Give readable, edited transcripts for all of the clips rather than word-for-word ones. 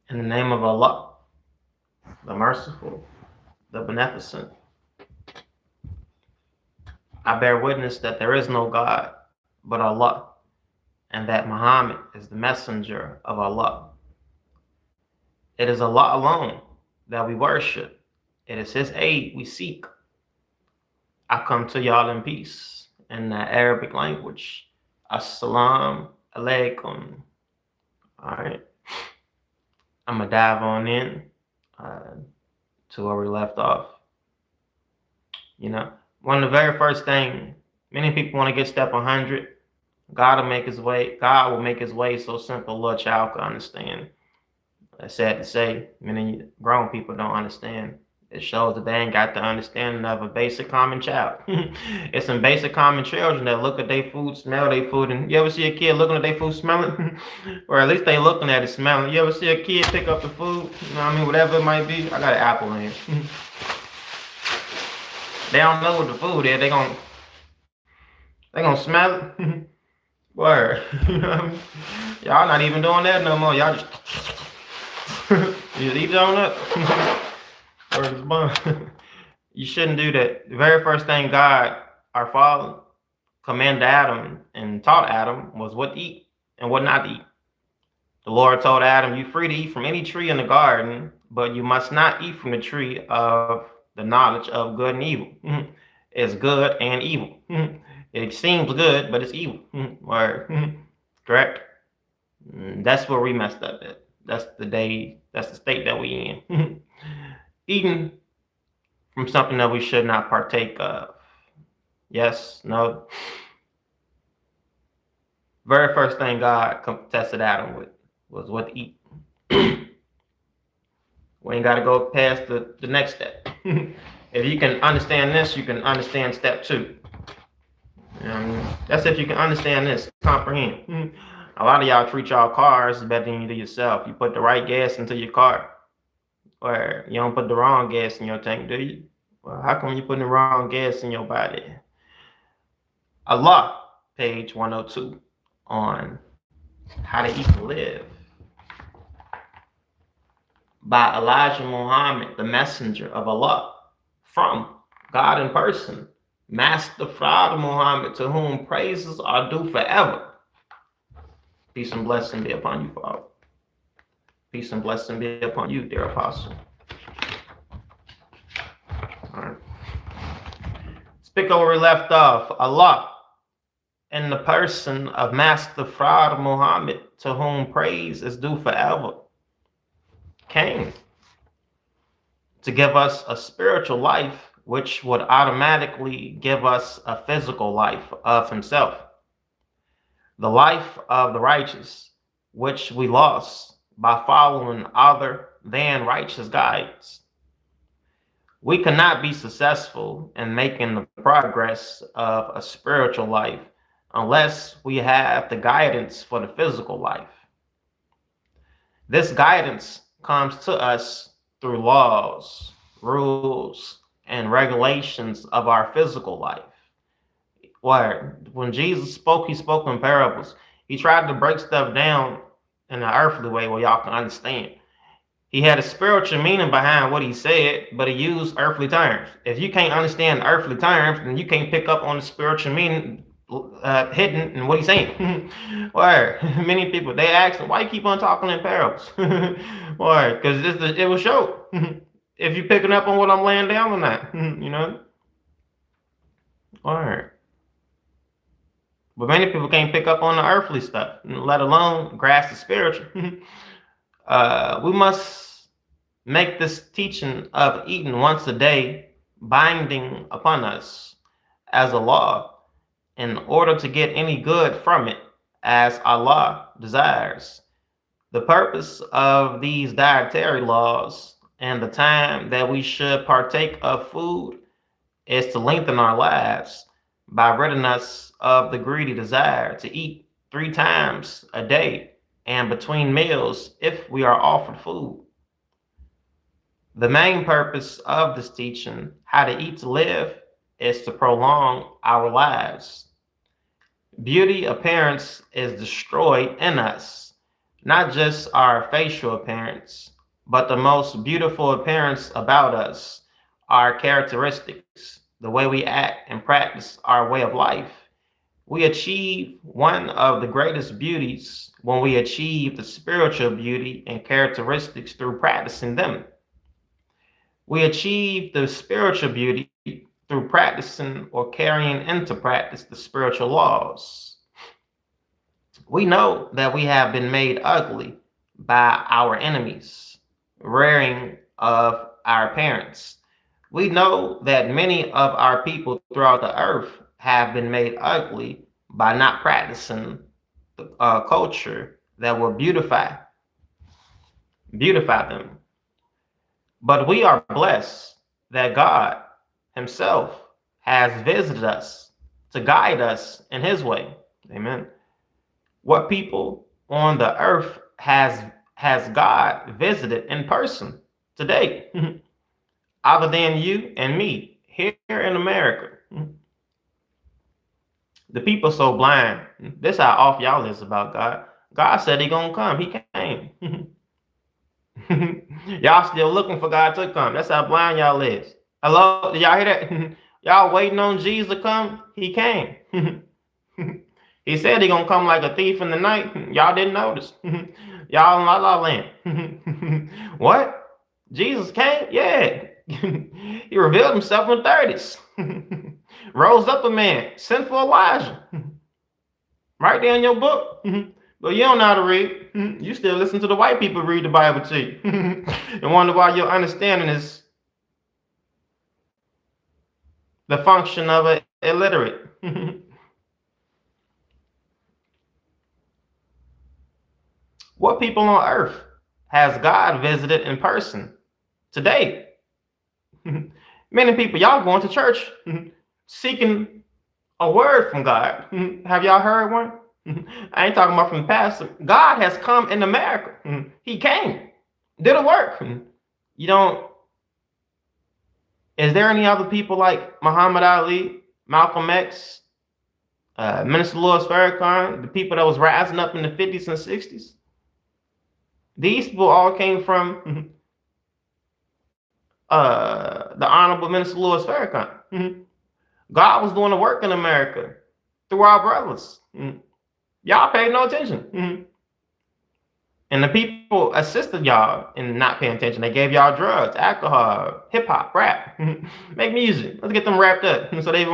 In the name of Allah, the merciful, the beneficent, I bear witness that there is no God but Allah, and that Muhammad is the messenger of Allah. It is Allah alone that we worship. It is His aid we seek. I come to y'all in peace in the Arabic language. Assalamu alaikum. All right. I'm going to dive on in uh, to where we left off. You know, one of the very first thing, many people want to get step 100. God will make his way. God will make his way so simple a little child can understand. That's sad to say. Many grown people don't understand. It shows that they ain't got the understanding of a basic common child. It's some basic common children that look at their food, smell their food, and you ever see a kid looking at their food smelling? Or at least they looking at it smelling. You ever see a kid pick up the food? You know what I mean? Whatever it might be. I got an apple in here. They don't know what the food is. They gonna smell it. Word. You know what I mean? Y'all not even doing that no more. Y'all just you eat it on up. You shouldn't do that. The very first thing God, our Father, commanded Adam and taught Adam was what to eat and what not to eat. The Lord told Adam, "You're free to eat from any tree in the garden, but you must not eat from the tree of the knowledge of good and evil." It's good and evil. It seems good, but it's evil. Word. Correct? That's where we messed up at. That's the state that we in. Eating from something that we should not partake of. Yes, no. Very first thing God tested Adam with was what to eat. We ain't got to go past the next step. If you can understand this, you can understand step 2. That's if you can understand this, comprehend. A lot of y'all treat y'all cars better than you do yourself. You put the right gas into your car, or you don't put the wrong gas in your tank, do you? Well, how come you putting the wrong gas in your body? Allah, page 102, on how to eat and live. By Elijah Muhammad, the messenger of Allah, from God in person, Master Fraud Muhammad, to whom praises are due forever. Peace and blessing be upon you, Father. Peace and blessing be upon you, dear Apostle. All right. Speak over where we left off. Allah, in the person of Master Fraud Muhammad, to whom praise is due forever, came to give us a spiritual life, which would automatically give us a physical life of himself. The life of the righteous, which we lost by following other than righteous guides. We cannot be successful in making the progress of a spiritual life unless we have the guidance for the physical life. This guidance comes to us through laws, rules, and regulations of our physical life. When Jesus spoke, he spoke in parables. He tried to break stuff down in an earthly way where y'all can understand. He had a spiritual meaning behind what he said, but he used earthly terms. If you can't understand earthly terms, then you can't pick up on the spiritual meaning hidden in what he's saying. Why? Many people, they ask him, why you keep on talking in parables? Why? Because it will show if you're picking up on what I'm laying down or not. You know? All right. But many people can't pick up on the earthly stuff, let alone grasp the spiritual. We must make this teaching of eating once a day binding upon us as a law in order to get any good from it as Allah desires. The purpose of these dietary laws and the time that we should partake of food is to lengthen our lives by ridding us of the greedy desire to eat 3 times a day and between meals if we are offered food. The main purpose of this teaching, how to eat to live, is to prolong our lives. Beauty appearance is destroyed in us, not just our facial appearance, but the most beautiful appearance about us, our characteristics, the way we act and practice our way of life. We achieve one of the greatest beauties when we achieve the spiritual beauty and characteristics through practicing them. We achieve the spiritual beauty through practicing or carrying into practice the spiritual laws. We know that we have been made ugly by our enemies, rearing of our parents. We know that many of our people throughout the earth have been made ugly by not practicing the culture that will beautify them. But we are blessed that God Himself has visited us to guide us in His way. Amen. What people on the earth has God visited in person today, other than you and me here in America? The people so blind. This how off y'all is about God. God said He gonna come. He came. Y'all still looking for God to come. That's how blind y'all is. Hello, did y'all hear that? Y'all waiting on Jesus to come? He came. He said He gonna come like a thief in the night. Y'all didn't notice. Y'all in La La Land. What? Jesus came? Yeah. He revealed Himself in the 30s. Rose up a man, sent for Elijah. Right there in your book. But you don't know how to read. You still listen to the white people read the Bible to you. And wonder why your understanding is the function of an illiterate. What people on earth has God visited in person today? Many people, y'all going to church seeking a word from God. Have y'all heard one? I ain't talking about from the past. God has come in America. He came, did a work. You don't. Is there any other people like Muhammad Ali, Malcolm X, Minister Louis Farrakhan, the people that was rising up in the 50s and 60s? These people all came from the Honorable Minister Louis Farrakhan. God was doing the work in America through our brothers. Y'all paid no attention. And the people assisted y'all in not paying attention. They gave y'all drugs, alcohol, hip hop, rap. Make music. Let's get them wrapped up so they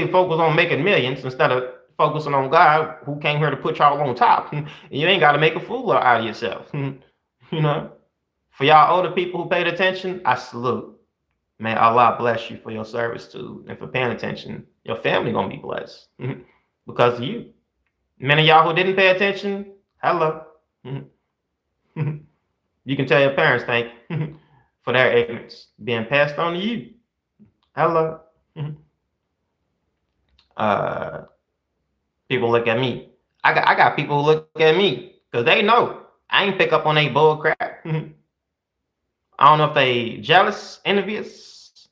focus on making millions instead of focusing on God, who came here to put y'all on top. And you ain't got to make a fool out of yourself. You know, for y'all older people who paid attention, I salute. May Allah bless you for your service too, and for paying attention. Your family gonna be blessed because of you. Many of y'all who didn't pay attention, hello. You can tell your parents thank you for their ignorance being passed on to you. Hello. People look at me. I got people who look at me because they know I ain't pick up on they bull crap. I don't know if they jealous, envious,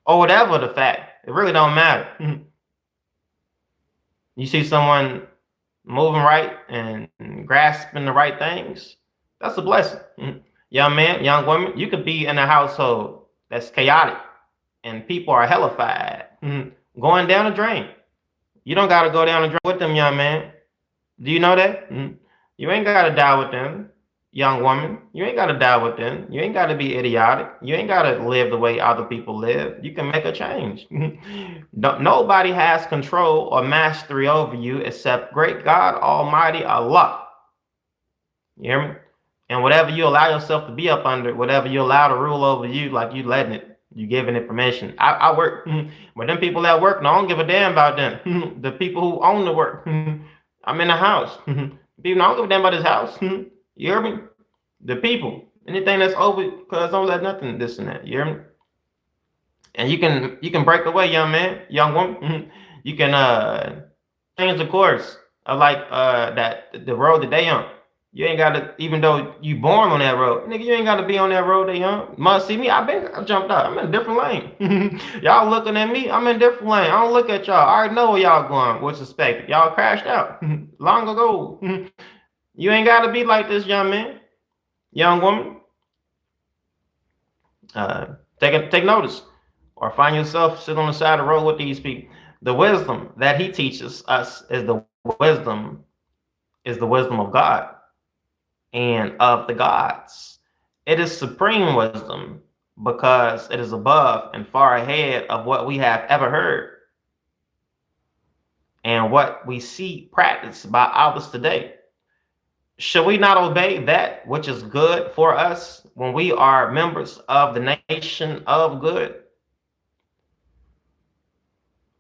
or whatever the fact. It really don't matter. You see someone moving right and grasping the right things, that's a blessing. Young man, young woman, you could be in a household that's chaotic and people are hellified, going down the drain. You don't got to go down the drain with them, young man. Do you know that? You ain't got to die with them, young woman. You ain't got to die with them. You ain't got to be idiotic. You ain't got to live the way other people live. You can make a change. Nobody has control or mastery over you except great God Almighty Allah. You hear me? And whatever you allow yourself to be up under, whatever you allow to rule over you, like you letting it, you giving it permission. I work, but them people that work, no, I don't give a damn about them. The people who own the work. I'm in the house. People, I don't give a damn about this house. You hear me? The people, anything that's over, because don't let nothing this and that. You hear me? And you can break away, young man, young woman. You can change the course of like that the road that they on. You ain't gotta, even though you born on that road, nigga, you ain't gotta be on that road they on. Must see me, I jumped out. I'm in a different lane. Y'all looking at me, I'm in a different lane. I don't look at y'all. I already know where y'all going. What's suspected? Y'all crashed out long ago. You ain't got to be like this, young man, young woman. Take notice, or find yourself sitting on the side of the road with these people. The wisdom that he teaches us wisdom is the wisdom of God and of the gods. It is supreme wisdom because it is above and far ahead of what we have ever heard and what we see practiced by others today. Should we not obey that which is good for us when we are members of the nation of good?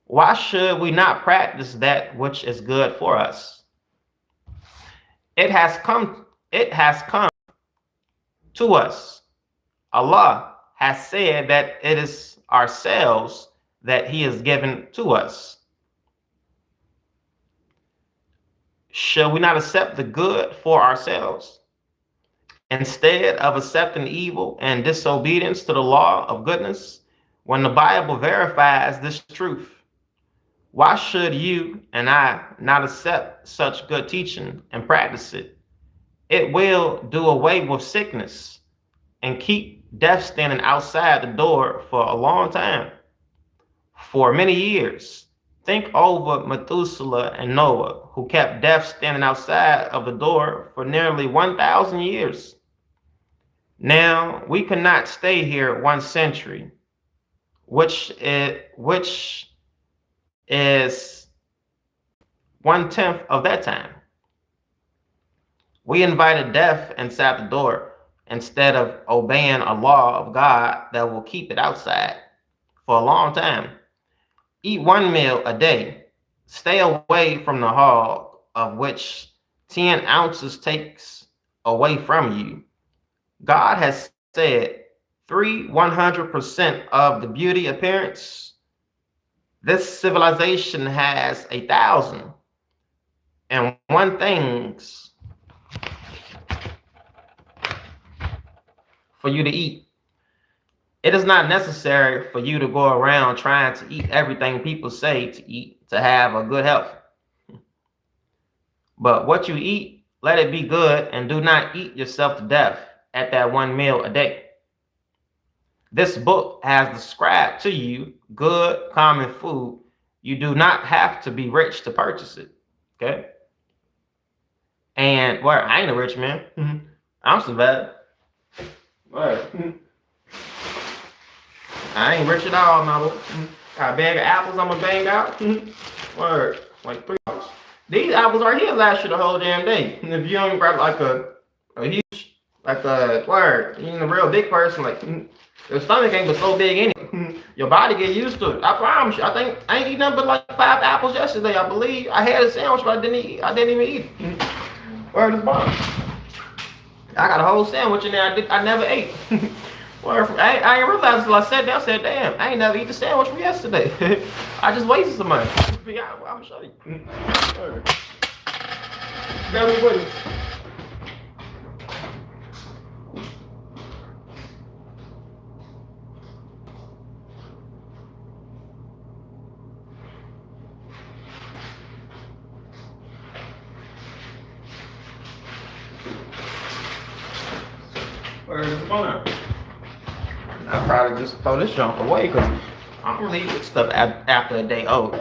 Why should we not practice that which is good for us? It has come to us. Allah has said that it is ourselves that he has given to us. Shall we not accept the good for ourselves instead of accepting evil and disobedience to the law of goodness when the Bible verifies this truth? Why should you and I not accept such good teaching and practice it? It will do away with sickness and keep death standing outside the door for a long time, for many years. Think over Methuselah and Noah, who kept death standing outside of the door for nearly 1,000 years. Now, we cannot stay here 1 century, which is 1/10 of that time. We invited death inside the door instead of obeying a law of God that will keep it outside for a long time. Eat 1 meal a day. Stay away from the hog, of which 10 ounces takes away from you. God has said 100% of the beauty appearance. This civilization has 1,001 things for you to eat. It is not necessary for you to go around trying to eat everything people say to eat to have a good health. But what you eat, let it be good, and do not eat yourself to death at that 1 meal a day. This book has described to you good, common food. You do not have to be rich to purchase it. Okay? And well, I ain't a rich man. I'm surviving. Well, I ain't rich at all, no. Got a bag of apples I'm gonna bang out. Word, like $3. These apples right here last you the whole damn day. And if you don't grab like a huge, like a word, even a real big person, like your stomach ain't but so big anyway. Your body get used to it. I promise you. I ain't eating nothing but like 5 apples yesterday. I believe I had a sandwich, but I didn't even eat it. Word is bomb. I got a whole sandwich in there. I never ate. I ain't realized until I sat down and said, damn, I ain't never eat the sandwich from yesterday. I just wasted some money. Yeah, I'm gonna show you. Grab me with it. Where's the phone? I'll probably just throw this junk away because I don't really eat stuff after a day old.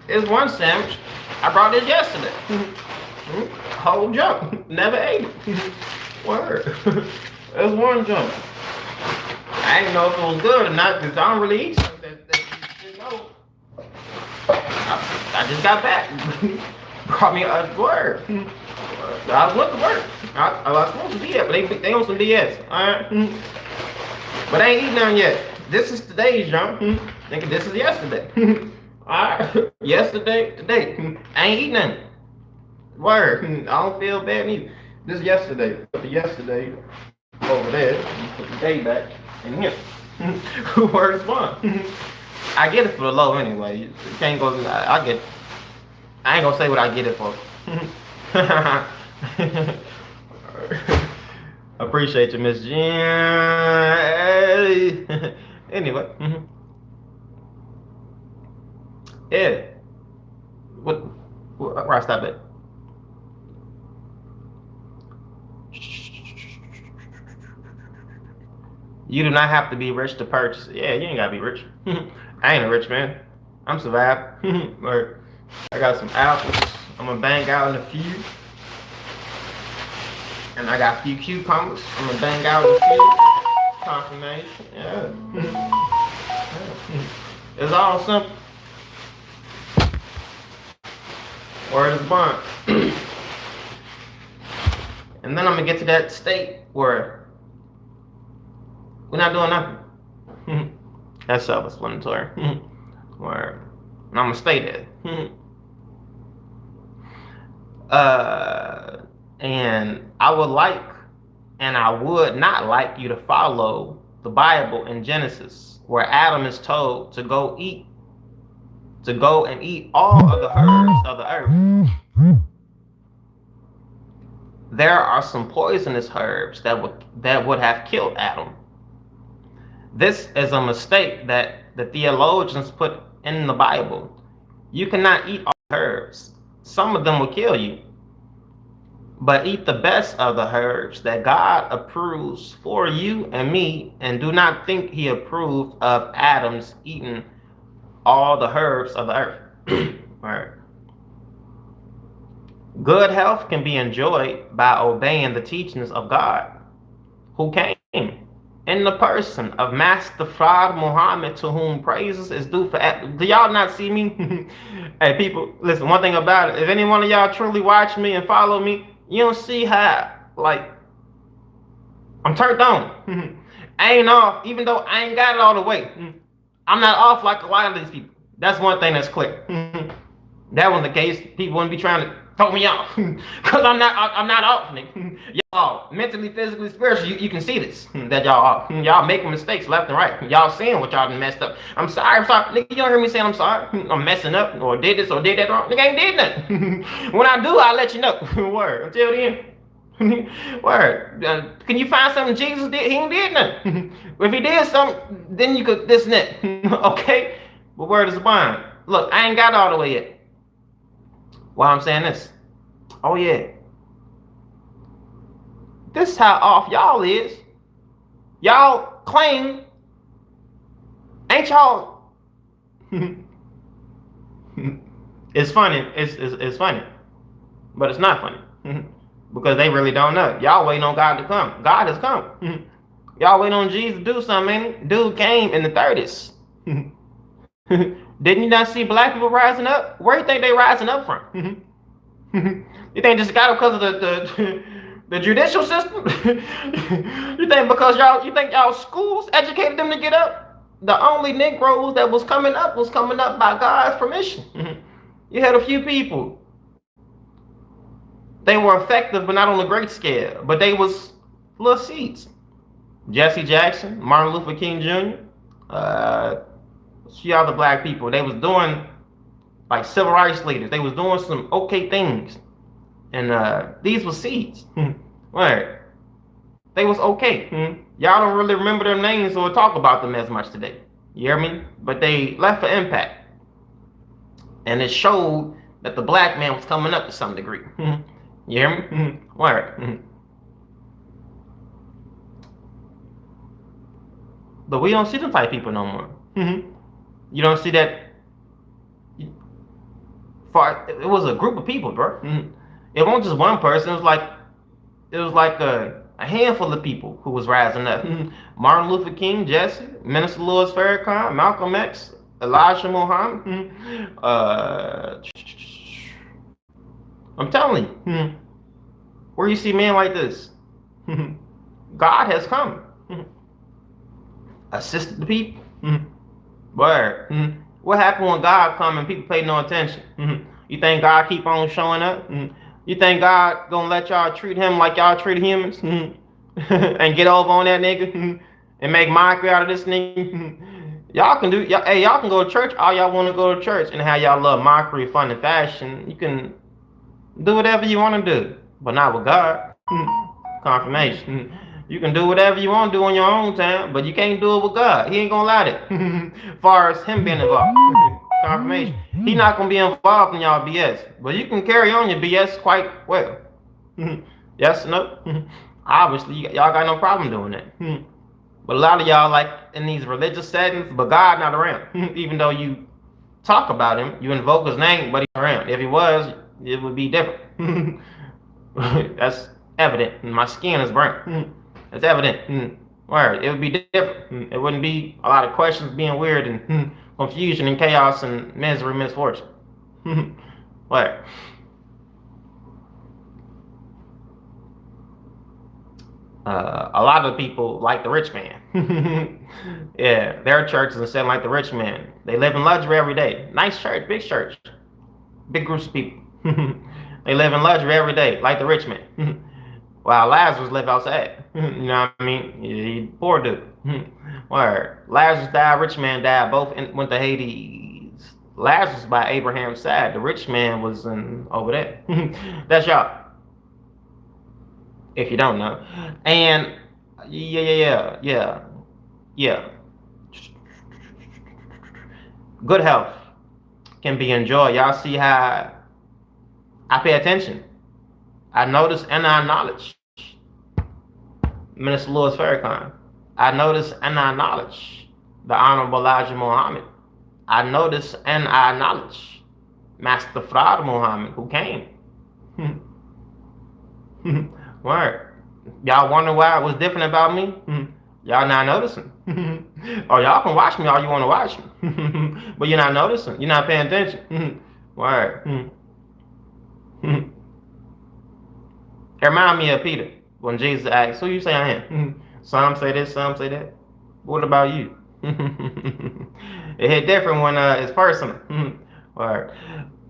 It's one sandwich. I brought this yesterday. Whole junk. Never ate it. Word. It's one junk. I didn't know if it was good or not because I don't really eat stuff that you didn't know. I just got back. Brought me a word. I went to work. I was supposed to be there, but they on some DS. Alright. But I ain't eating none yet. This is today's junk. Thinking this is yesterday. Alright. Yesterday, today. I ain't eating none. Word. I don't feel bad either. This is yesterday. Put the yesterday over there. Put the day back in here. Word is fun. I get it for the low anyway. You can't go. I get. I ain't gonna say what I get it for. Appreciate you, Miss Jean. Anyway, yeah. Where I stop at? You do not have to be rich to purchase it. Yeah, you ain't gotta be rich. I ain't a rich man. I'm surviving. Or I got some apples. I'm gonna bang out in a few. And I got a few cucumbers. I'm gonna bang out in a few. Confirmation. Yeah. It's all simple. Word is bond. And then I'm gonna get to that state where we're not doing nothing. That's self-explanatory. Where and I'm gonna stay there. And I would like, and I would not like you to follow the Bible in Genesis, where Adam is told to go and eat all of the herbs of the earth. There are some poisonous herbs that would have killed Adam. This is a mistake that the theologians put in the Bible. You cannot eat all the herbs. Some of them will kill you. But eat the best of the herbs that God approves for you and me, and do not think he approved of Adam's eating all the herbs of the earth. Right. Good health can be enjoyed by obeying the teachings of God, who came in the person of Master Fard Muhammad, to whom praises is due for. Do y'all not see me? Hey, people, listen, one thing about it, if any one of y'all truly watch me and follow me, you don't see how, like, I'm turned on. I ain't off, even though I ain't got it all the way. I'm not off like a lot of these people. That's one thing that's clear. That was the case. People wouldn't be trying to throw me off, cause I'm not off, nigga. Y'all mentally, physically, spiritually, you can see this. That y'all off. Y'all making mistakes left and right. Y'all seeing what y'all done messed up. I'm sorry, nigga. You don't hear me saying I'm sorry. I'm messing up or did this or did that wrong. Nigga ain't did nothing. When I do, I'll let you know. Word. Until then. Word. Can you find something Jesus did? He ain't did nothing. If he did something, then you could this and that. Okay? But word is bond. Look, I ain't got all the way yet. Why I'm saying this? Oh yeah. This is how off y'all is. Y'all claim, ain't y'all? It's funny. It's funny, but it's not funny because they really don't know. Y'all waiting on God to come. God has come. Y'all waiting on Jesus to do something. Ain't dude came in the 30s. Didn't you not see black people rising up? Where do you think they rising up from? You think just got up because of the judicial system? You think because y'all schools educated them to get up? The only Negroes that was coming up by God's permission. You had a few people. They were effective, but not on a great scale. But they was little seeds. Jesse Jackson, Martin Luther King Jr., see all the black people. They was doing like civil rights leaders. They was doing some okay things. And these were seeds. Right. They was okay. Y'all don't really remember their names or talk about them as much today. You hear me? But they left an impact. And it showed that the black man was coming up to some degree. You hear me? Right. But we don't see them type people no more. You don't see that. It was a group of people, bro. It wasn't just one person. It was like a handful of people who was rising up. Martin Luther King, Jesse, Minister Louis Farrakhan, Malcolm X, Elijah Muhammad. I'm telling you, where you see men like this, God has come, assisted the people. Word. What happened when God come and people pay no attention? You think God keep on showing up? You think God gonna let y'all treat him like y'all treat humans? And get over on that nigga and make mockery out of this nigga? Y'all can go to church all y'all want to go to church and have y'all love mockery, fun, and fashion. You can do whatever you want to do, but not with God. Confirmation. You can do whatever you want to do on your own time, but you can't do it with God. He ain't gonna allow it. As far as him being involved. Confirmation. He not gonna be involved in y'all BS. But you can carry on your BS quite well. Yes, no? Obviously, y'all got no problem doing that. But a lot of y'all like in these religious settings, but God not around. Even though you talk about him, you invoke his name, but he's not around. If he was, it would be different. That's evident. My skin is burnt. It's evident. Word. It would be different. It wouldn't be a lot of questions being weird and confusion and chaos and misery, misfortune. Word. A lot of people like the rich man. Yeah, their churches are set like the rich man. They live in luxury every day. Nice church, big groups of people. They live in luxury every day, like the rich man. While Lazarus lived outside. You know what I mean? He poor dude. Word. Lazarus died, rich man died. Both went to Hades. Lazarus by Abraham's side. The rich man was over there. That's y'all. If you don't know. And yeah. Good health can be enjoyed. Y'all see how I pay attention. I notice and I acknowledge. Minister Louis Farrakhan. I notice and I acknowledge the Honorable Elijah Muhammad. I notice and I acknowledge Master Fard Muhammad, who came. Word. Y'all wonder why it was different about me? Y'all not noticing. Or y'all can watch me all you want to watch me. But you're not noticing. You're not paying attention. Word. It reminds me of Peter when Jesus asked, "Who you say I am?" Some say this, some say that. What about you? It hit different when it's personal. Word.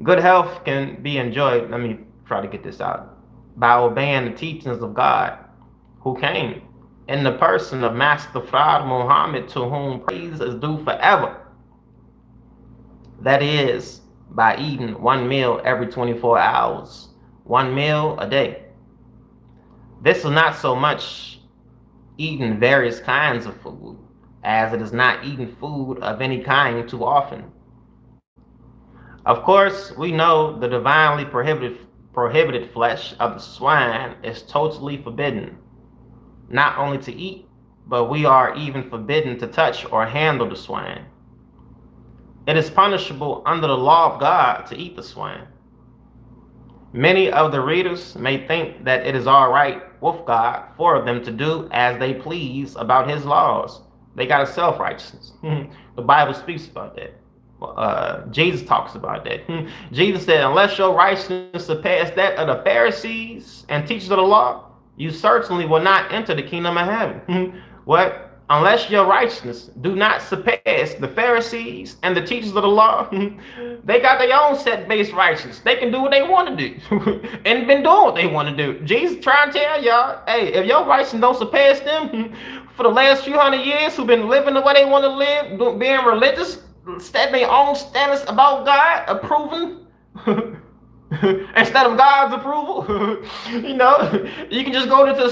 Good health can be enjoyed. Let me try to get this out. By obeying the teachings of God, who came in the person of Master Fard Muhammad, to whom praise is due forever. That is, by eating one meal every 24 hours, one meal a day. This is not so much eating various kinds of food, as it is not eating food of any kind too often. Of course, we know the divinely prohibited flesh of the swine is totally forbidden, not only to eat, but we are even forbidden to touch or handle the swine. It is punishable under the law of God to eat the swine. Many of the readers may think that it is all right with God for them to do as they please about his laws. They got a self-righteousness. The Bible speaks about that. Jesus talks about that. Jesus said, unless your righteousness surpass that of the Pharisees and teachers of the law, you certainly will not enter the kingdom of heaven. What? Unless your righteousness do not surpass the Pharisees and the teachers of the law, they got their own set-based righteousness. They can do what they want to do and been doing what they want to do. Jesus trying to tell y'all, hey, if your righteousness don't surpass them for the last few hundred years who've been living the way they want to live, being religious, setting their own standards about God, approving instead of God's approval. You can just go to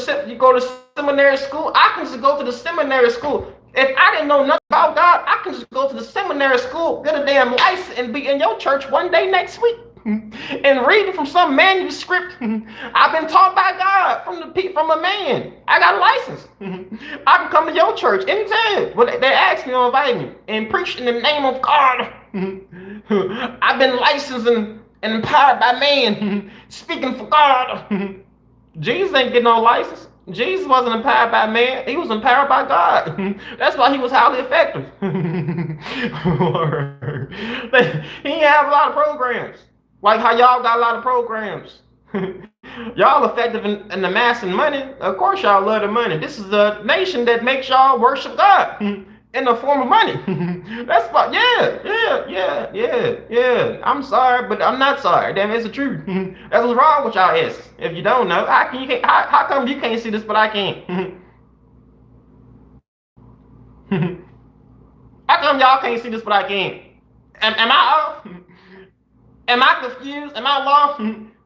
seminary school. I can just go to the seminary school. If I didn't know nothing about God, I can just go to the seminary school, get a damn license, and be in your church one day next week and reading from some manuscript I've been taught by God from a man. I got a license. I can come to your church anytime. When they ask me to invite me and preach in the name of God. I've been licensed and empowered by man, speaking for God. Jesus ain't getting no license. Jesus wasn't empowered by man. He was empowered by God. That's why he was highly effective. He have a lot of programs. Like how y'all got a lot of programs. Y'all effective in the amassing money. Of course y'all love the money. This is a nation that makes y'all worship God in the form of money. That's why, yeah. I'm sorry, but I'm not sorry. Damn, it's the truth. That's what's wrong with y'all asses. If you don't know, how come you can't see this, but I can't? How come y'all can't see this, but I can't? Am I off? Am I confused? Am I lost?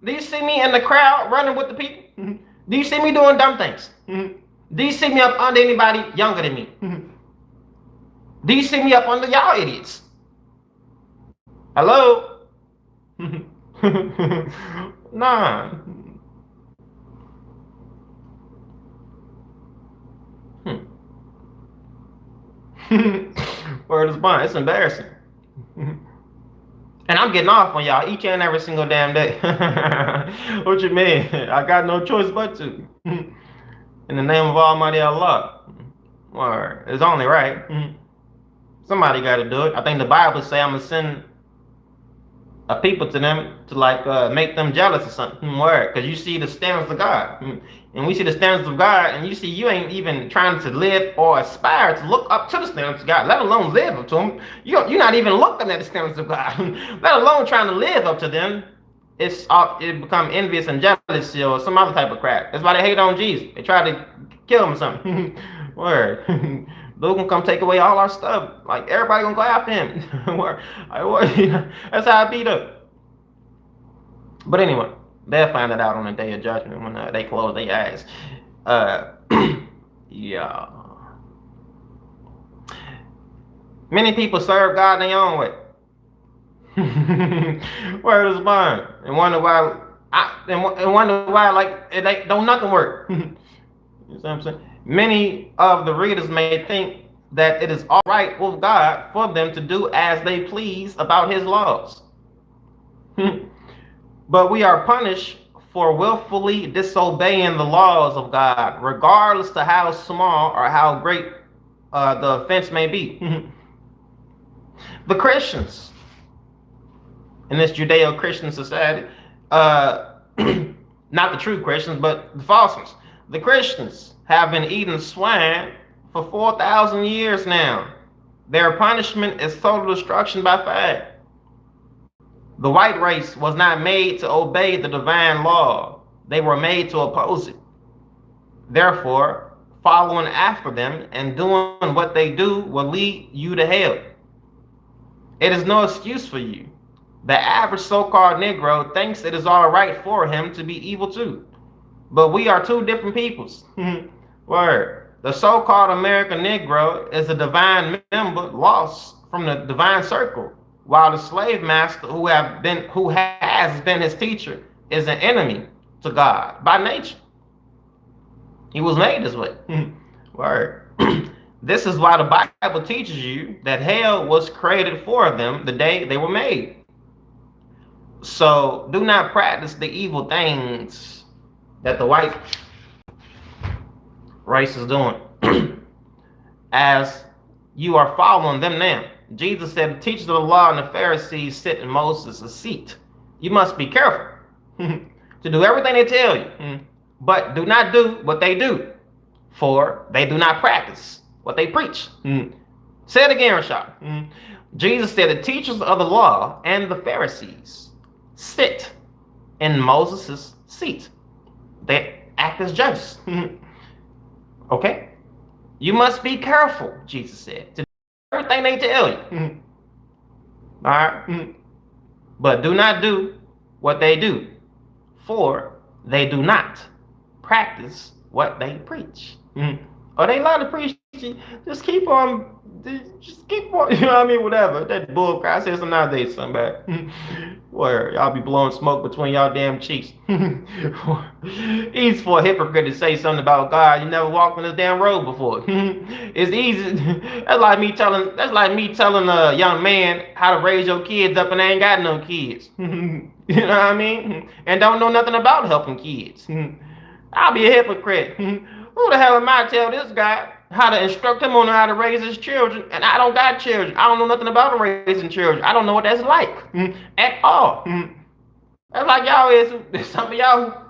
Do you see me in the crowd running with the people? Do you see me doing dumb things? Do you see me up under anybody younger than me? Do you see me up under y'all idiots? Hello? Nah. Word is bond. It's embarrassing. And I'm getting off on y'all each and every single damn day. What you mean? I got no choice but to. In the name of Almighty Allah. Word. It's only right. Somebody got to do it. I think the Bible say I'm going to send a people to them to make them jealous or something. Word. Because you see the standards of God. And we see the standards of God, and you see you ain't even trying to live or aspire to look up to the standards of God, let alone live up to them. You're not even looking at the standards of God, let alone trying to live up to them. It become envious and jealousy or some other type of crap. That's why they hate on Jesus. They try to kill him or something. Word. Luke gonna come take away all our stuff. Like everybody gonna go after him. Word. That's how I beat up. But anyway, they'll find it out on the day of judgment when they close their eyes. Yeah. Many people serve God in their own way. Word is mine. And wonder why it don't nothing work. You know what I'm saying? Many of the readers may think that it is all right with God for them to do as they please about his laws. But we are punished for willfully disobeying the laws of God, regardless to how small or how great the offense may be. The Christians in this Judeo-Christian society, not the true Christians, but the false ones, the Christians have been eating swine for 4,000 years now. Their punishment is total destruction by fire. The white race was not made to obey the divine law. They were made to oppose it. Therefore, following after them and doing what they do will lead you to hell. It is no excuse for you. The average so-called Negro thinks it is all right for him to be evil too. But we are two different peoples. Word. The so-called American Negro is a divine member lost from the divine circle, while the slave master who has been his teacher is an enemy to God by nature. He was made this way. Word. This is why the Bible teaches you that hell was created for them the day they were made. So do not practice the evil things that the white race is doing as you are following them now. Jesus said the teachers of the law and the Pharisees sit in Moses' seat. You must be careful to do everything they tell you, but do not do what they do, for they do not practice what they preach. Say it again, Rashada. Jesus said the teachers of the law and the Pharisees sit in Moses' seat. They act as judges. Okay? You must be careful, Jesus said, to do everything they tell you. All right? But do not do what they do, for they do not practice what they preach. Or they love to preach. Just keep on, you know what I mean? Whatever. That bull crap. I said some nowadays, somebody. Where y'all be blowing smoke between y'all damn cheeks. Easy for a hypocrite to say something about God. You never walked on this damn road before. It's easy. That's like me telling a young man how to raise your kids up and they ain't got no kids. You know what I mean? And don't know nothing about helping kids. I'll be a hypocrite. Who the hell am I to tell this guy how to instruct him on how to raise his children? And I don't got children. I don't know nothing about raising children. I don't know what that's like at all. That's like y'all is, some of y'all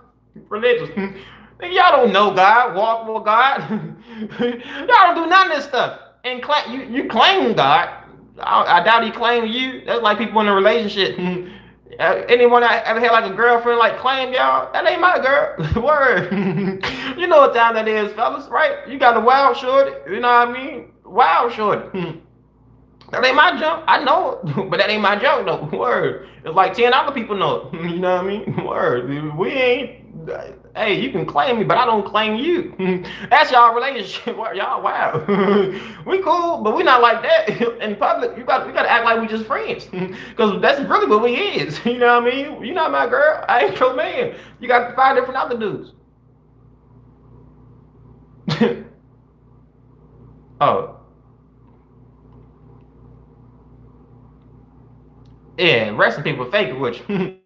religious. Y'all don't know God, walk with God. Y'all don't do none of this stuff. And you claim God. I doubt he claimed you. That's like people in a relationship. Anyone ever had like a girlfriend like claim y'all? That ain't my girl. Word. You know what time that is, fellas, right? You got a wild shorty. You know what I mean? Wild shorty. That ain't my junk. I know it, but that ain't my junk though. Word. It's like 10 other people know it. You know what I mean? Word. We ain't. Hey, you can claim me, but I don't claim you. That's y'all relationship. Y'all wow. We cool, but we not like that in public. You got to act like we just friends, because that's really what we is. You know what I mean? You not my girl. I ain't your man. You got 5 different other dudes. Oh. Yeah, resting people fake it, which I'm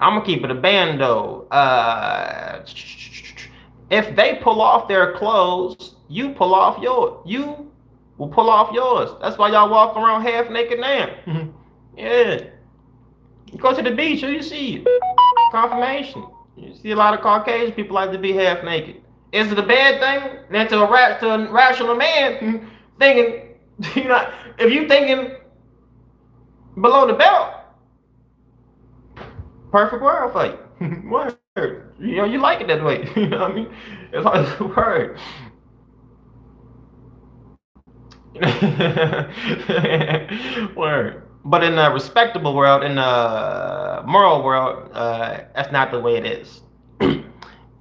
gonna keep it a band though. If they pull off their clothes, you pull off yours. You will pull off yours. That's why y'all walk around half naked now. Yeah. You go to the beach, you see it. Confirmation. You see a lot of Caucasian people like to be half naked. Is it a bad thing? Then to a rational man thinking, you know, if you thinking below the belt, perfect world for you. Word. You know, you like it that way. You know what I mean? It's like word. Word. But in a respectable world, in a moral world, that's not the way it is.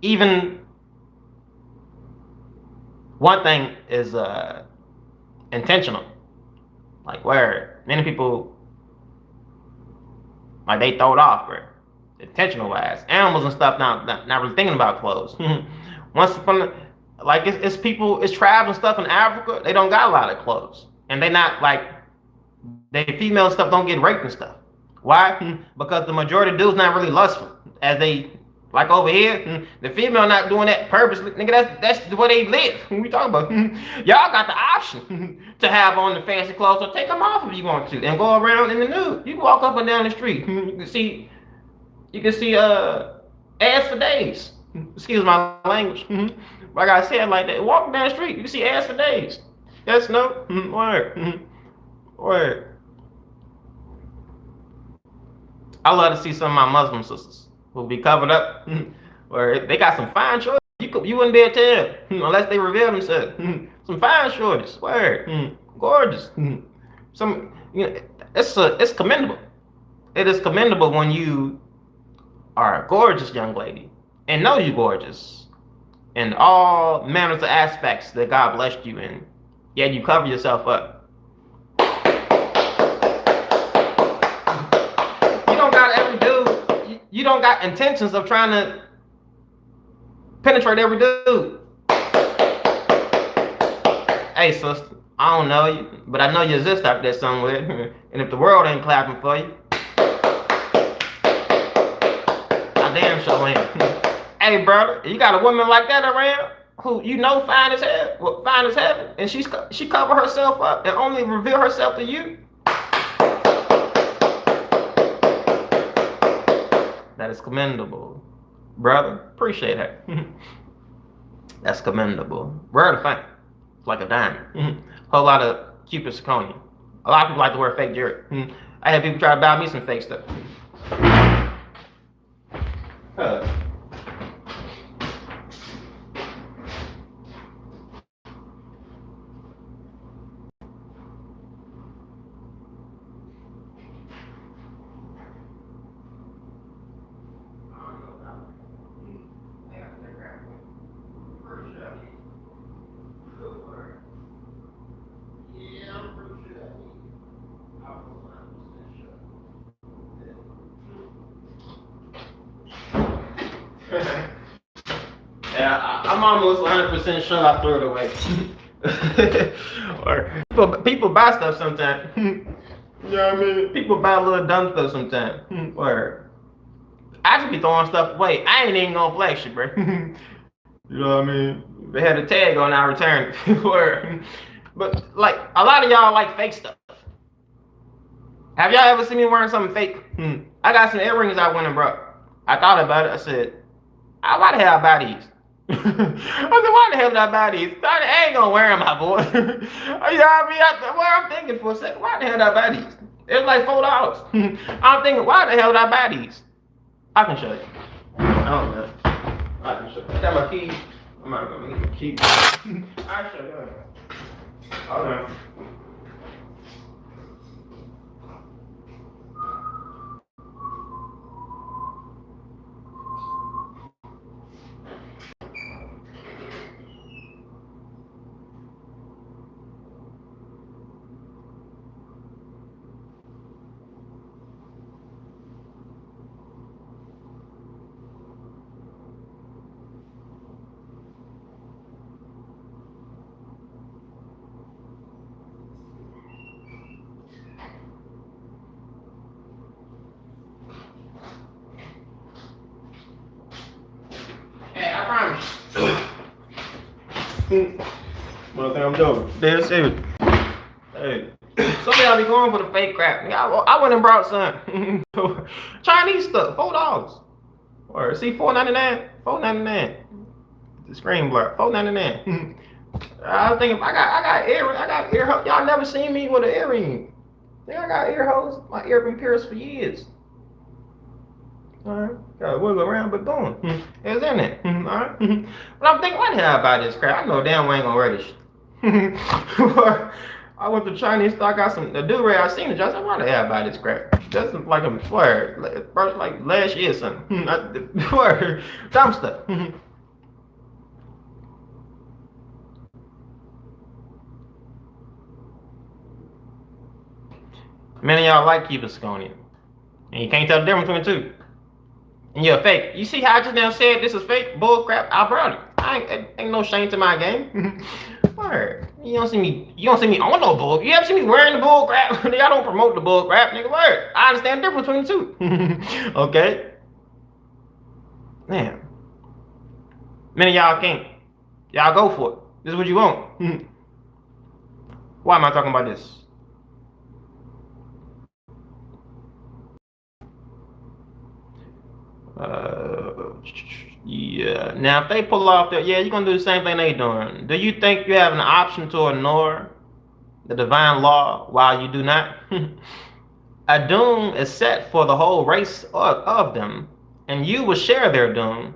Even one thing is intentional. Like where many people like they throw it off, bro. Intentional wise, animals and stuff not really thinking about clothes. Once upon like it's people, it's tribes and stuff in Africa. They don't got a lot of clothes, and they not like they female stuff don't get raped and stuff. Why? Because the majority of dudes not really lustful, as they like over here. The female not doing that purposely. Nigga, that's the way they live. We talking about. Y'all got the option to have on the fancy clothes, so take them off if you want to, and go around in the nude. You can walk up and down the street. You can see ass for days. Excuse my language. Like I said, like that. Walking down the street, you can see ass for days. Yes, no, word, word. I love to see some of my Muslim sisters who be covered up, where they got some fine shorties. You wouldn't be able to tell unless they reveal themselves. Some fine shorties, word, gorgeous. Some, you know, it's commendable. It is commendable when you are a gorgeous young lady and know you gorgeous in all manners of aspects that God blessed you in, yet you cover yourself up. You don't got every dude. You don't got intentions of trying to penetrate every dude. Hey, sister, I don't know you, but I know you exist out there somewhere. And if the world ain't clapping for you, I damn sure am. Hey, brother, you got a woman like that around who you know fine as hell, well, fine as heaven, and she cover herself up and only reveal herself to you. That is commendable, brother. Appreciate her. That's commendable. Rare to find. It's like a diamond. Whole lot of Cupid zirconia. A lot of people like to wear fake jewelry. I had people try to buy me some fake stuff. Yeah, I'm almost 100% sure I threw it away. Or people buy stuff sometimes. You know what I mean? People buy little dumb stuff sometimes. Or I just be throwing stuff away. I ain't even gonna flex you, bro. You know what I mean? They had a tag on, I returned. But like a lot of y'all like fake stuff. Have y'all ever seen me wearing something fake? I got some earrings I went and brought. I thought about it. I said, why the hell I buy these? I said, why the hell did I buy these? I ain't gonna wear them, my boy. You know what I mean? I'm thinking for a second, why the hell did I buy these? It was like $4. I'm thinking, why the hell did I buy these? I can show you. I don't know. I can show you. I got my keys. I'm not gonna get my keys. I'll show you. Hold on. Well, I think I'm joking. Dead serious. Hey, some of y'all be going for the fake crap. I went and brought some Chinese stuff, $4. Or see, $4.99, $4.99. The screen blur, $4.99. I was thinking, I got ear holes. Y'all never seen me with an earring. I got ear holes. My ear been pierced for years. Alright, gotta wiggle around, but boom, it's in it. Alright, but I'm thinking, why the hell I buy this crap? I know damn well I ain't gonna wear this. I went to Chinese store, I got the do-rag, I seen it, I said, why the hell I buy this crap? That's like a word, first like last year or something. Word, dumb stuff. Many of y'all like keeping Sconian, and you can't tell the difference between the two. And you're a fake. You see how I just now said this is fake? Bull crap. I brought it. Ain't no shame to my game. Word. You don't see me on no bull. You ever see me wearing the bull crap? Y'all don't promote the bull crap, nigga. Word. I understand the difference between the two. Okay. Man. Many of y'all can't. Y'all go for it. This is what you want. Why am I talking about this? Yeah. Now, if they pull off that, yeah, you're gonna do the same thing they doing. Do you think you have an option to ignore the divine law while you do not? A doom is set for the whole race of them, and you will share their doom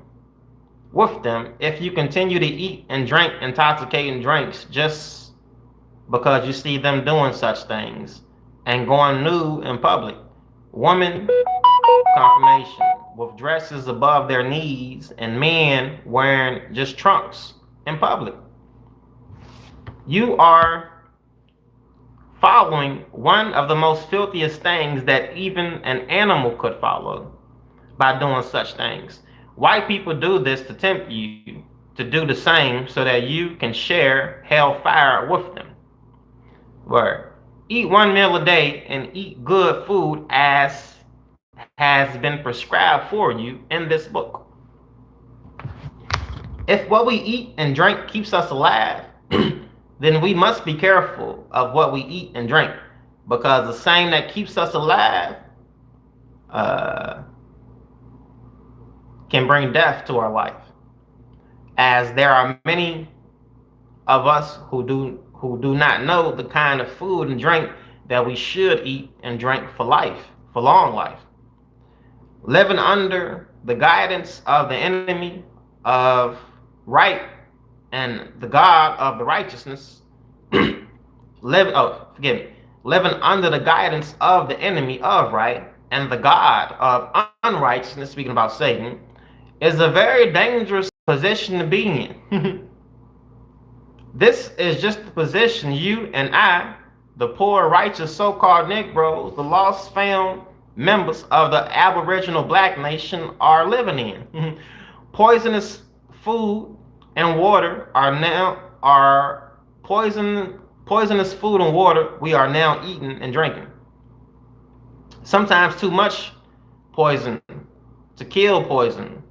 with them if you continue to eat and drink intoxicating drinks just because you see them doing such things and going nude in public. Woman confirmation with dresses above their knees and men wearing just trunks in public. You are following one of the most filthiest things that even an animal could follow by doing such things. White people do this to tempt you to do the same so that you can share hellfire with them. Word. Eat one meal a day and eat good food as has been prescribed for you in this book. If what we eat and drink keeps us alive, then we must be careful of what we eat and drink, because the same that keeps us alive can bring death to our life. As there are many of us who do not know the kind of food and drink that we should eat and drink for life, for long life. Living under the guidance of the enemy of right and the God of the righteousness, living under the guidance of the enemy of right and the God of unrighteousness, speaking about Satan, is a very dangerous position to be in. This is just the position you and I, the poor, righteous, so-called Negroes, the lost found members of the Aboriginal Black nation are living in. Poisonous food and water are poisonous food and water we are now eating and drinking. Sometimes too much poison to kill poison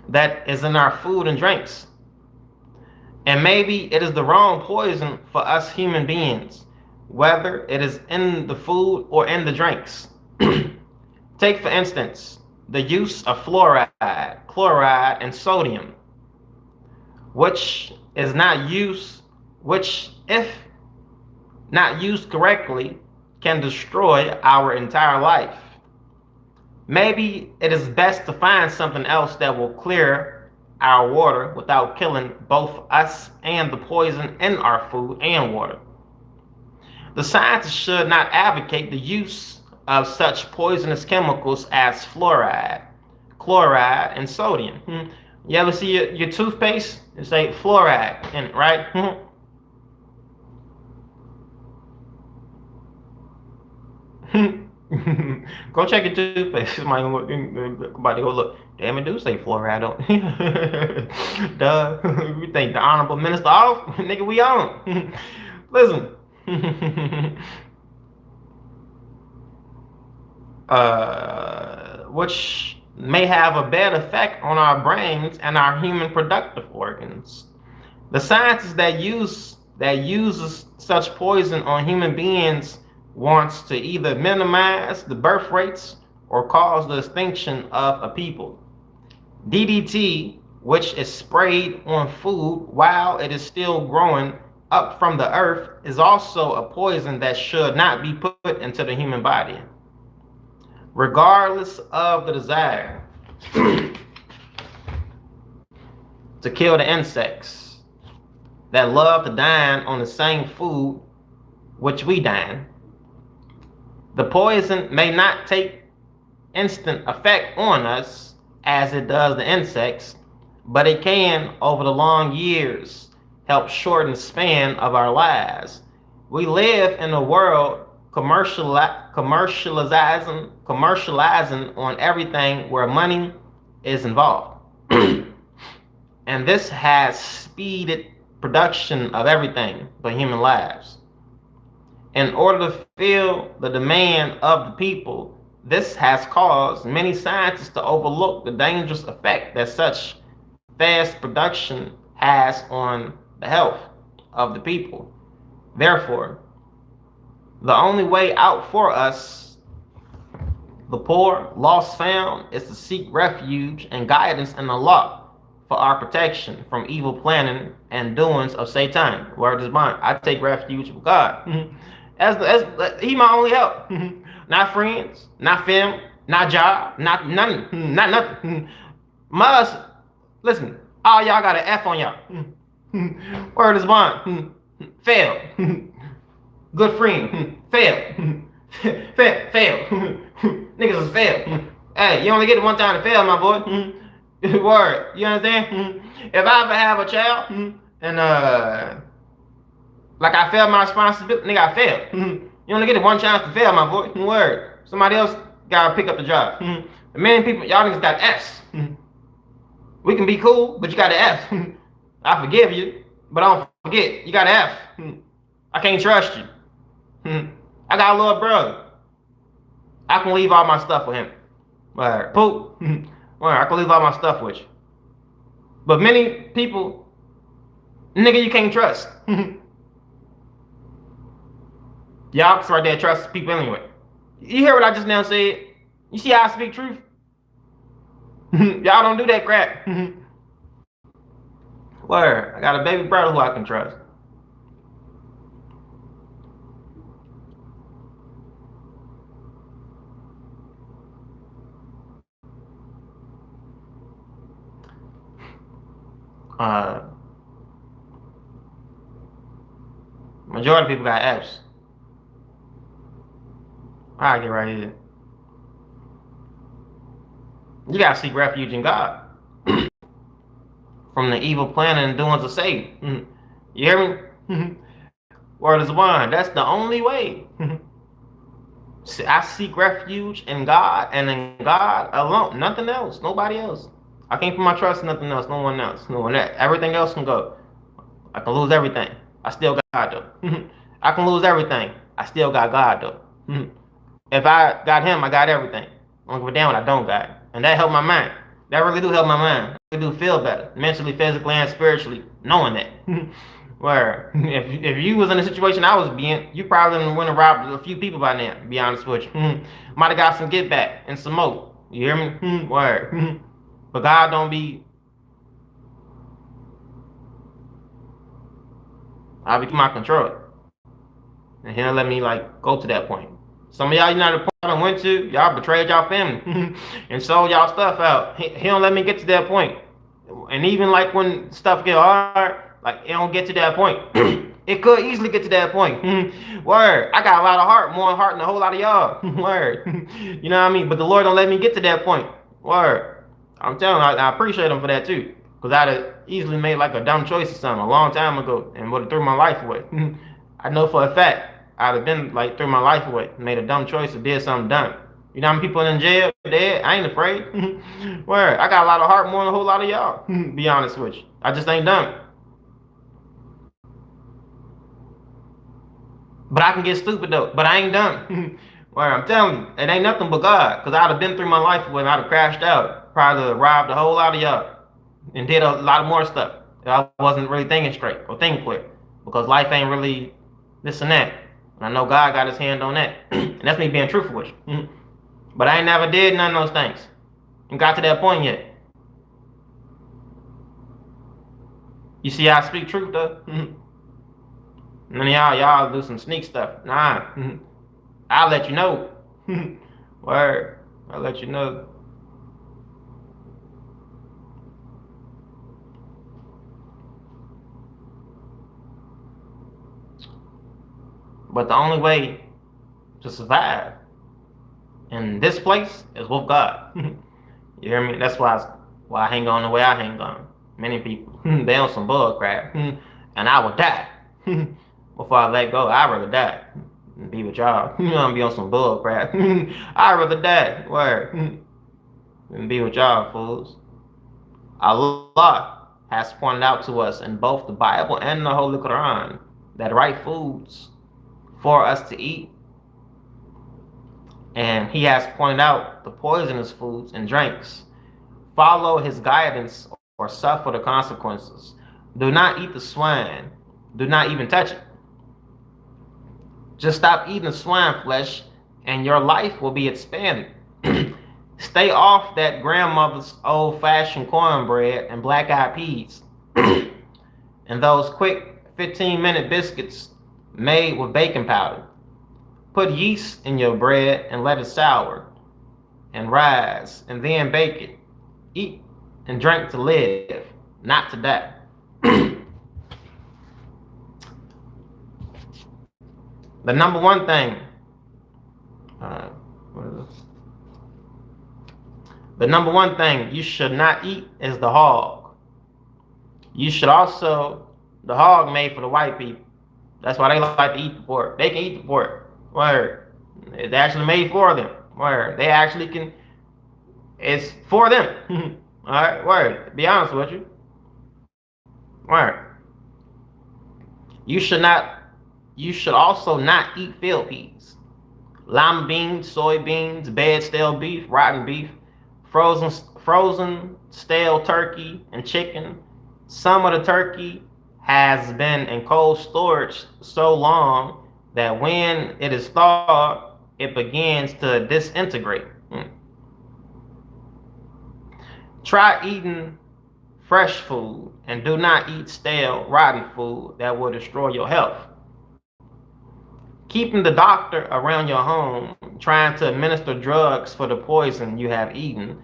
that is in our food and drinks. And maybe it is the wrong poison for us human beings, whether it is in the food or in the drinks. Take, for instance, the use of fluoride, chloride, and sodium, which if not used correctly, can destroy our entire life. Maybe it is best to find something else that will clear our water without killing both us and the poison in our food and water. The scientists should not advocate the use of such poisonous chemicals as fluoride, chloride, and sodium. You ever see your toothpaste? It say fluoride in it, right? Go check your toothpaste. Somebody go look. Damn, it do say fluoride on it. Duh. We think the honorable minister off? Nigga, we on. Listen. Which may have a bad effect on our brains and our human productive organs. The scientists that uses such poison on human beings wants to either minimize the birth rates or cause the extinction of a people. DDT, which is sprayed on food while it is still growing up from the earth, is also a poison that should not be put into the human body. Regardless of the desire to kill the insects that love to dine on the same food which we dine, the poison may not take instant effect on us as it does the insects, but it can, over the long years, help shorten the span of our lives. We live in a world commercializing on everything where money is involved. And this has speeded production of everything but human lives. In order to fill the demand of the people, this has caused many scientists to overlook the dangerous effect that such fast production has on the health of the people. Therefore, the only way out for us, the poor, lost, found, is to seek refuge and guidance in Allah for our protection from evil planning and doings of Satan. Word is mine. I take refuge with God. He my only help. Not friends, not family, not job, not nothing, not nothing. Must listen. All y'all got an F on y'all. Word is mine. Fail. Good friend. Fail. Fail. Niggas is fail. Hey, you only get it one time to fail, my boy. Word. You understand? If I ever have a child and like I failed my responsibility, nigga, I failed. You only get it one chance to fail, my boy. Word. Somebody else gotta pick up the job. Many people, y'all niggas got F's. We can be cool, but you got an F. I forgive you, but I don't forget. You got an F. I can't trust you. I got a little brother. I can leave all my stuff with him. Word. Poop. Word. I can leave all my stuff with you. But many people, nigga, you can't trust. Y'all right there trust people anyway. You hear what I just now said? You see how I speak truth? Y'all don't do that crap. Word. I got a baby brother who I can trust. Majority of people got F's. I'll get right here. You gotta seek refuge in God from the evil planning and doings of Satan. You hear me? Word is one. That's the only way. I seek refuge in God and in God alone. Nothing else. Nobody else. I can't put my trust in nothing else. No one else. No one else. Everything else can go. I can lose everything. I still got God though. I can lose everything. I still got God though. If I got him, I got everything. I don't give a damn what I don't got. And that helped my mind. That really do help my mind. It do feel better. Mentally, physically, and spiritually. Knowing that. Where if you was in the situation I was being, you probably wouldn't have robbed a few people by now, to be honest with you. Might have got some get back and some more. You hear me? Word. But God don't be. I'll be my control. And he'll let me like go to that point. Some of y'all, you know the point I went to, y'all betrayed y'all family and sold y'all stuff out. He don't let me get to that point. And even like when stuff get hard, like it don't get to that point. It could easily get to that point. Word. I got a lot of heart, more heart than a whole lot of y'all. Word. You know what I mean? But the Lord don't let me get to that point. Word. I'm telling you, I appreciate him for that too. Because I'd have easily made like a dumb choice or something a long time ago and would have threw my life away. I know for a fact I'd have been like threw my life away, made a dumb choice or did something dumb. You know how many people in jail dead? I ain't afraid. Word. I got a lot of heart more than a whole lot of y'all. Be honest with you. I just ain't dumb. But I can get stupid though. But I ain't dumb. Where I'm telling you, it ain't nothing but God. Because I'd have been through my life when I'd have crashed out. Probably robbed a whole lot of y'all. And did a lot more stuff. I wasn't really thinking straight or thinking clear. Because life ain't really this and that. And I know God got his hand on that. And that's me being truthful with you. But I ain't never did none of those things. And got to that point yet. You see how I speak truth though? None of y'all do some sneak stuff. Nah. I'll let you know. Word. I'll let you know. But the only way to survive in this place is with God. You hear me? That's why I hang on the way I hang on. Many people, they on some bull crap. And I would die. Before I let go, I'd rather die and be with y'all. I'm be on some bull crap. I'd rather die. Word. Than be with y'all, fools. Allah has pointed out to us in both the Bible and the Holy Quran that right foods for us to eat. And he has pointed out the poisonous foods and drinks. Follow his guidance or suffer the consequences. Do not eat the swine. Do not even touch it. Just stop eating the swine flesh and your life will be expanded. Stay off that grandmother's old-fashioned cornbread and black-eyed peas. And those quick 15-minute biscuits made with baking powder. Put yeast in your bread and let it sour and rise, and then bake it. Eat and drink to live, not to die. The number one thing, the number one thing you should not eat is the hog. You should also, the hog made for the white people. That's why they like to eat the pork. They can eat the pork. Word. It's actually made for them. Word. They actually can, it's for them. Alright, word. Be honest with you. Word. You should also not eat field peas. Lima beans, soybeans, bad stale beef, rotten beef, frozen stale turkey and chicken. Some of the turkey has been in cold storage so long that when it is thawed, it begins to disintegrate. Try eating fresh food and do not eat stale, rotten food that will destroy your health. Keeping the doctor around your home, trying to administer drugs for the poison you have eaten,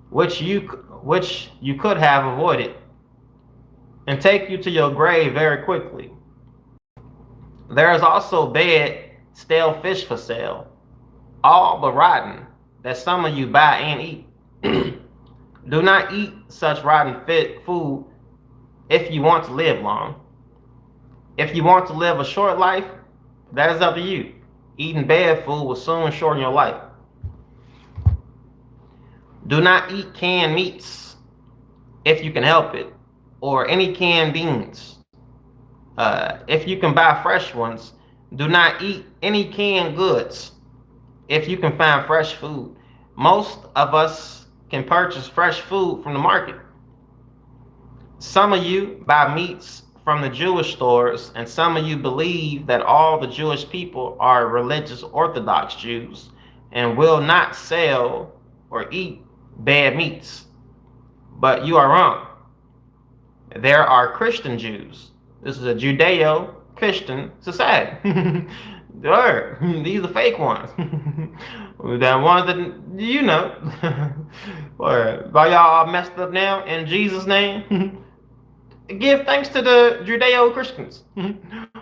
which you could have avoided, and take you to your grave very quickly. There is also bad, stale fish for sale, all but rotten, that some of you buy and eat. Do not eat such rotten food if you want to live long. If you want to live a short life, that is up to you. Eating bad food will soon shorten your life. Do not eat canned meats if you can help it, or any canned beans. If you can buy fresh ones, do not eat any canned goods if you can find fresh food. Most of us can purchase fresh food from the market. Some of you buy meats from the Jewish stores, and some of you believe that all the Jewish people are religious Orthodox Jews and will not sell or eat bad meats. But you are wrong. There are Christian Jews. This is a Judeo-Christian society. These are fake ones. The ones that, you know. While y'all messed up now, in Jesus' name, give thanks to the Judeo-Christians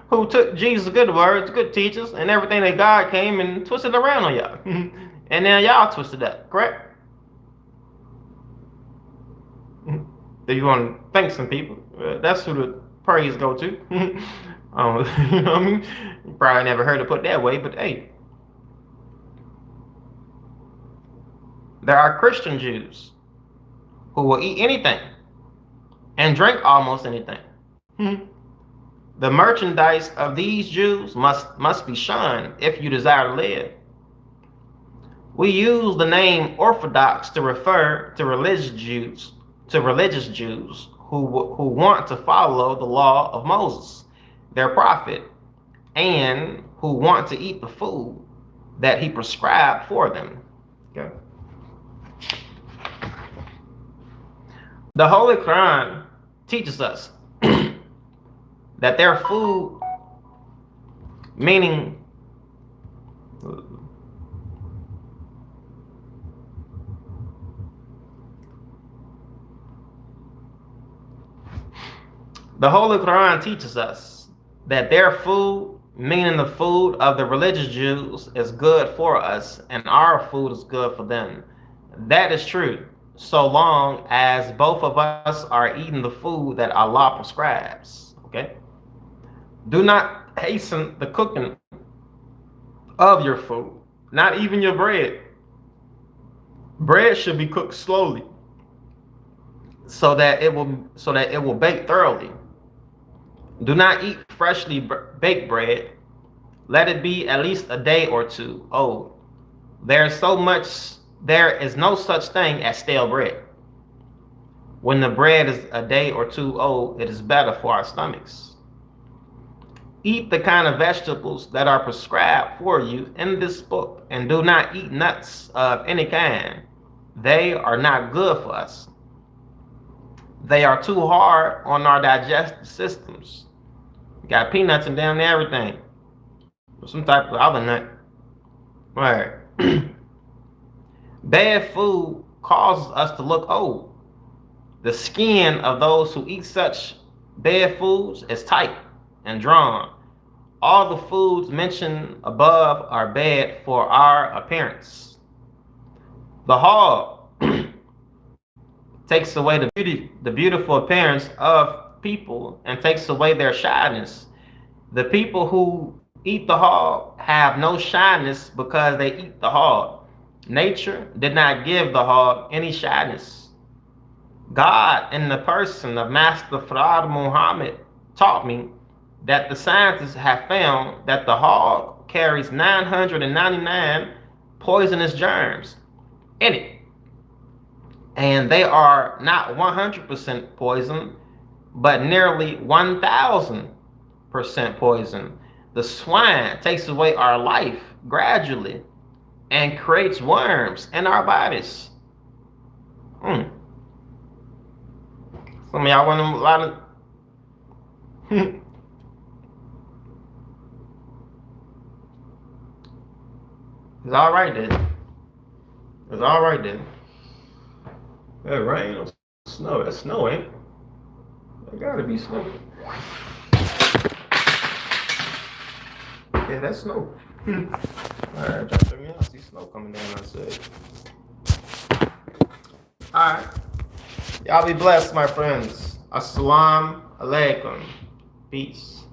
who took Jesus' good words, good teachers, and everything that God came and twisted around on y'all. And now y'all twisted up, correct? If you want to thank some people, that's who the praise go to. You know what I mean? You probably never heard it put that way, but hey. There are Christian Jews who will eat anything and drink almost anything. The merchandise of these Jews must be shunned if you desire to live. We use the name Orthodox to refer to religious Jews who want to follow the law of Moses, their prophet, and who want to eat the food that he prescribed for them. Okay. The Holy Quran teaches us that their food, meaning the Holy Quran teaches us that their food, meaning the food of the religious Jews, is good for us, and our food is good for them. That is true, so long as both of us are eating the food that Allah prescribes. Okay? Do not hasten the cooking of your food, not even your bread. Bread should be cooked slowly, so that it will bake thoroughly. Do not eat freshly baked bread. Let it be at least a day or two old. There is no such thing as stale bread. When the bread is a day or two old, it is better for our stomachs. Eat the kind of vegetables that are prescribed for you in this book, and do not eat nuts of any kind. They are not good for us. They are too hard on our digestive systems. You got peanuts and damn near everything. Or some type of other nut. Right. Bad food causes us to look old. The skin of those who eat such bad foods is tight and drawn. All the foods mentioned above are bad for our appearance. The hog takes away the beautiful appearance of people and takes away their shyness. The people who eat the hog have no shyness because they eat the hog. Nature did not give the hog any shyness. God, in the person of Master Farad Muhammad, taught me that the scientists have found that the hog carries 999 poisonous germs in it. And they are not 100% poison, but nearly 1,000% poison. The swine takes away our life gradually and creates worms in our bodies. Some of y'all want a lot of It's all right then. It's all right then. That rain or snow. That's snow, ain't it? That gotta be snow. Yeah, that's snow. Alright, check me out. See snow coming down outside. Alright. Y'all be blessed, my friends. Assalamu alaikum. Peace.